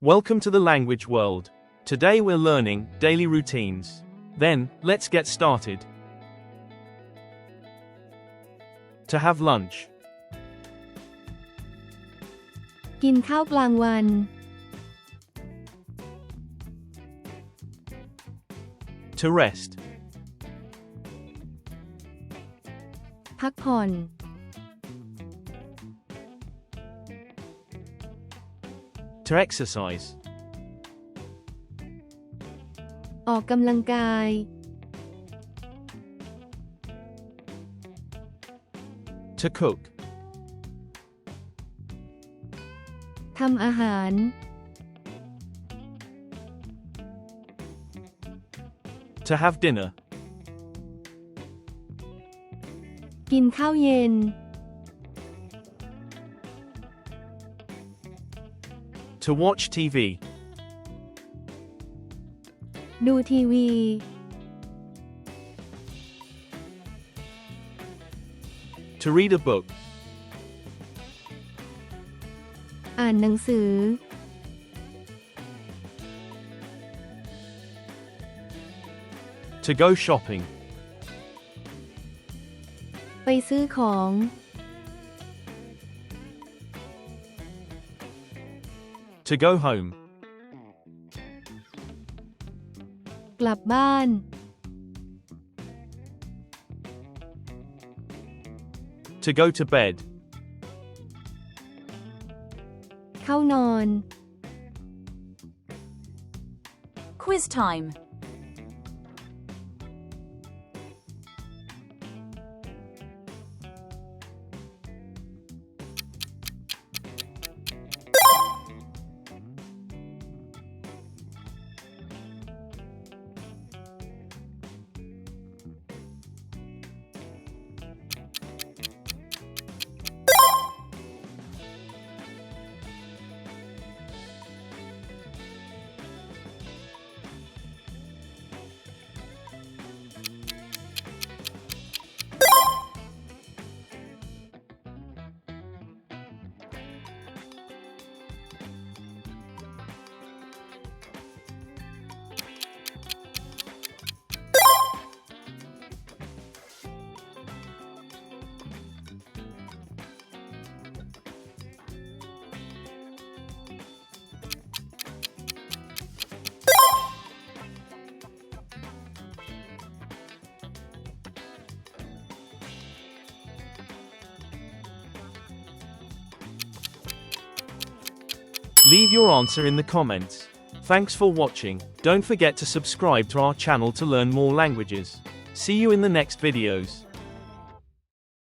Welcome to the language world. Today we're learning daily routines. Then, let's get started. To have lunch. กินข้าวกลางวัน To rest. พักผ่อน To exercise. ออกกำลังกาย To cook. ทำอาหาร To have dinner. กินข้าวเย็น To watch TV. ดูทีวี To read a book. อ่านหนังสือ To go shopping. ไปซื้อของ To go home. กลับบ้าน To go to bed. เข้านอน Quiz time. Leave your answer in the comments. Thanks for watching. Don't forget to subscribe to our channel to learn more languages. See you in the next videos.